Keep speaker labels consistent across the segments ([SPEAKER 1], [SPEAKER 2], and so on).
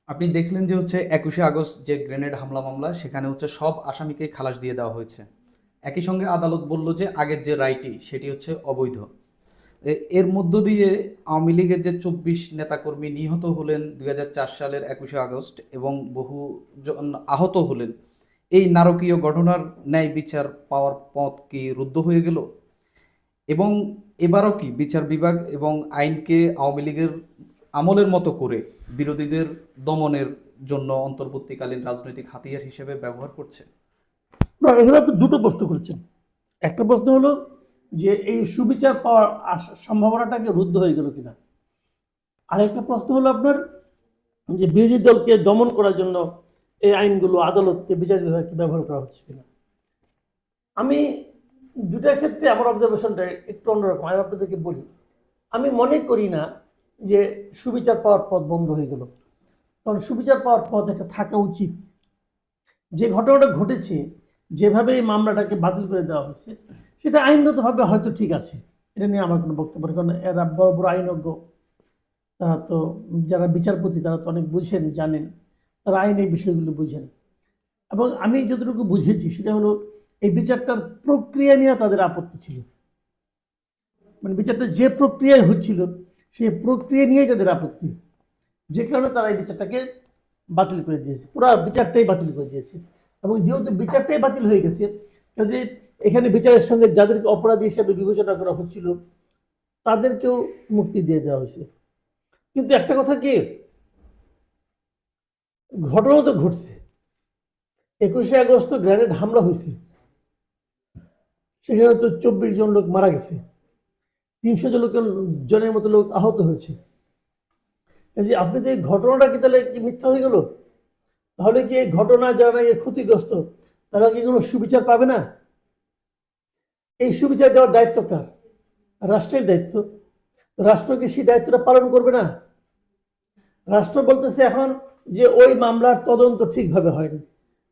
[SPEAKER 1] আপনি দেখলেন যে হচ্ছে 21শে আগস্ট যে গ্রেনেড হামলা মামলা, সেখানে হচ্ছে সব আসামিকে খালাস দিয়ে দেওয়া হয়েছে। একই সঙ্গে আদালত বলল যে আগের যে রায়টি সেটি হচ্ছে অবৈধ। এর মধ্য দিয়ে আওয়ামী লীগের যে 24 নেতাকর্মী নিহত হলেন 2004 সালের 21শে আগস্ট এবং বহু জন আহত হলেন, এই নারকীয় ঘটনার ন্যায় বিচার পাওয়ার পথ কি রুদ্ধ হয়ে গেল? এবং এবারও কি বিচার বিভাগ এবং আইনকে আওয়ামী লীগের আমলের মতো করে বিরোধীদের দমনের জন্য অন্তর্বর্তীকালীন রাজনৈতিক হাতিয়ার হিসেবে ব্যবহার করছে?
[SPEAKER 2] না, এখানে আপনি দুটো প্রশ্ন করেছেন। একটা প্রশ্ন হলো যে এই সুবিচার পাওয়ার সম্ভাবনাটাকে রুদ্ধ হয়ে গেল কিনা। আরেকটা প্রশ্ন হলো আপনার যে বিরোধী দলকে দমন করার জন্য এই আইনগুলো আদালতকে বিচার বিভাগকে ব্যবহার করা হচ্ছে কিনা। আমি দুটার ক্ষেত্রে আমার অবজারভেশনটা একটু অন্যরকম। আমি আপনাদেরকে বলি, আমি মনে করি না যে সুবিচার পাওয়ার পথ বন্ধ হয়ে গেল, কারণ সুবিচার পাওয়ার পথ একটা থাকা উচিত। যে ঘটনাটা ঘটেছে, যেভাবে এই মামলাটাকে বাতিল করে দেওয়া হয়েছে, সেটা আইনগতভাবে হয়তো ঠিক আছে, এটা নিয়ে আমার কোনো বক্তব্য নেই। কারণ এরা বড় বড় আইনজ্ঞ, তারা তো, যারা বিচারপতি তারা তো অনেক বুঝেন, জানেন, তারা আইনের বিষয়গুলো বুঝেন। এবং আমি যতটুকু বুঝেছি সেটা হলো এই বিচারটার প্রক্রিয়া নিয়ে তাদের আপত্তি ছিল। মানে বিচারটা যে প্রক্রিয়ায় হচ্ছিল সেই প্রক্রিয়া নিয়ে তাদের আপত্তি, যে কারণে তারা এই বিচারটাকে বাতিল করে দিয়েছে, পুরো বিচারটাই বাতিল করে দিয়েছে। এবং যেহেতু বিচারটাই বাতিল হয়ে গেছে, কাজে এখানে বিচারের সঙ্গে যাদেরকে অপরাধী হিসেবে বিবেচনা করা হচ্ছিল তাদেরকেও মুক্তি দিয়ে দেওয়া হয়েছে। কিন্তু একটা কথা কি, ঘটনা তো ঘটছে। 21শে আগস্ট তো গ্রেনেড হামলা হয়েছে, সেখানে তো 24 জন লোক মারা গেছে, 300 জনের মতো লোক আহত হয়েছে। এই যে আপনি যে ঘটনাটা কি তাহলে কি মিথ্যা হয়ে গেল? তাহলে কি এই ঘটনা যারা ক্ষতিগ্রস্ত তারা কি কোনো সুবিচার পাবে না? এই সুবিচার দেওয়ার দায়িত্ব কার? রাষ্ট্রের দায়িত্ব। রাষ্ট্র কি সেই দায়িত্বটা পালন করবে না? রাষ্ট্র বলতেছে এখন যে ওই মামলার তদন্ত ঠিকভাবে হয়নি।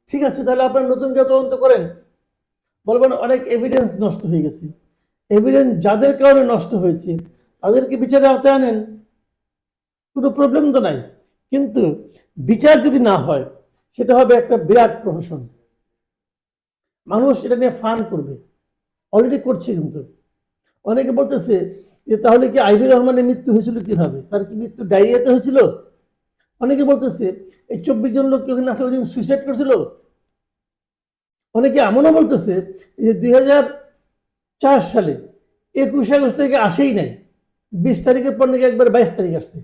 [SPEAKER 2] ঠিক আছে, তাহলে আপনারা নতুন করে তদন্ত করেন। বলবেন অনেক এভিডেন্স নষ্ট হয়ে গেছে, এভিডেন্স যাদের কারণে নষ্ট হয়েছে তাদেরকে বিচারে আওতায় আনেন, কোনো প্রবলেম তো নাই। কিন্তু বিচার যদি না হয় সেটা হবে একটা বিরাট প্রহসন, মানুষ এটা নিয়ে ফান করবে, অলরেডি করছে। কিন্তু অনেকে বলতেছে যে তাহলে কি আইবি রহমানের মৃত্যু হয়েছিল কিভাবে, তার কি মৃত্যু ডায়রিয়াতে হয়েছিল? অনেকে বলতেছে এই 24 জন লোক ওখানে আসলে ওই দিন সুইসাইড করেছিল। অনেকে এমনও বলতেছে যে 2004 সালে 21শে আগস্ট থেকে আসেই নাই, 20 তারিখের পর নাকি একবার 22 তারিখ আসছে।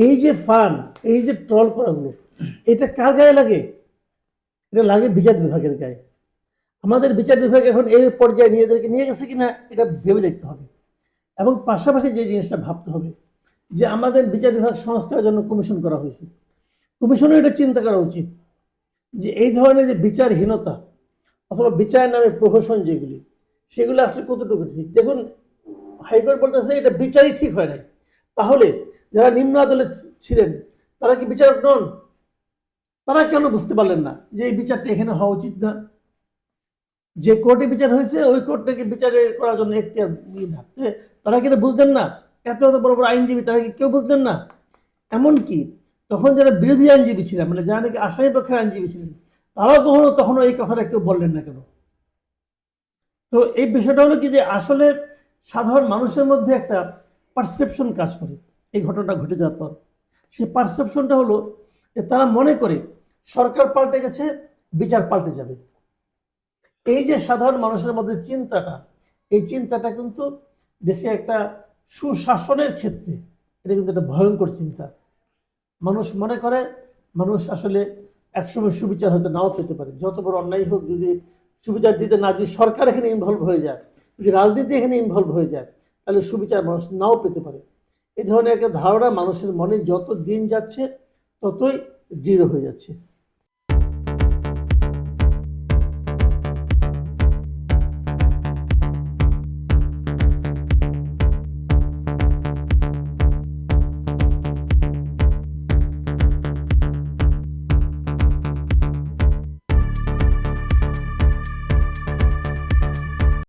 [SPEAKER 2] এই যে ফান, এই যে ট্রল করাগুলো, এটা কার গায়ে লাগে? এটা লাগে বিচার বিভাগের গায়ে। আমাদের বিচার বিভাগ এখন এই পর্যায়ে নিজেদেরকে নিয়ে গেছে কিনা এটা ভেবে দেখতে হবে। এবং পাশাপাশি যে জিনিসটা ভাবতে হবে যে আমাদের বিচার বিভাগ সংস্কারের জন্য কমিশন করা হয়েছে, কমিশনের এটা চিন্তা করা উচিত যে এই ধরনের যে বিচারহীনতা অথবা বিচারের নামে প্রহসন যেগুলি, সেগুলো আসলে কতটুকু ঠিক। দেখুন, হাইকোর্ট বলতেছে এটা বিচারই ঠিক হয় নাই। তাহলে যারা নিম্ন আদালত ছিলেন তারা কি বিচারক নন? তারা কেন বুঝতে পারলেন না যে এই বিচারটা এখানে হওয়া উচিত না? যে কোর্টে বিচার হয়েছে ওই কোর্টটাকে বিচারে করার জন্য এখতিয়ার থাকতে, তারা কি এটা বুঝলেন না? এত এত বড় বড় আইনজীবী, তারা কি কেউ বুঝলেন না? এমনকি তখন যারা বিরোধী আইনজীবী ছিলেন, মানে যারা নাকি আসামি পক্ষের আইনজীবী ছিলেন, তারাও তখনও এই কথাটা কেউ বললেন না কেন? তো এই বিষয়টা হলো কি যে আসলে সাধারণ মানুষের মধ্যে একটা পারসেপশন কাজ করে এই ঘটনাটা ঘটে যাওয়ার পর। সেই পারসেপশনটা হলো যে তারা মনে করে সরকার পাল্টে গেছে, বিচার পাল্টে যাবে। এই যে সাধারণ মানুষের মধ্যে চিন্তাটা, এই চিন্তাটা কিন্তু দেশে একটা সুশাসনের ক্ষেত্রে এটা কিন্তু একটা ভয়ঙ্কর চিন্তা। মানুষ মনে করে মানুষ আসলে একসময় সুবিচার হয়তো নাও পেতে পারে, যত বড় অন্যায় হোক, যদি সুবিচার দিতে না, যদি সরকার এখানে ইনভলভ হয়ে যায়, যদি রাজনীতি এখানে ইনভলভ হয়ে যায়, তাহলে সুবিচার মানুষ নাও পেতে পারে। এই ধরনের একটা ধারণা মানুষের মনে যত দিন যাচ্ছে ততই দৃঢ় হয়ে যাচ্ছে।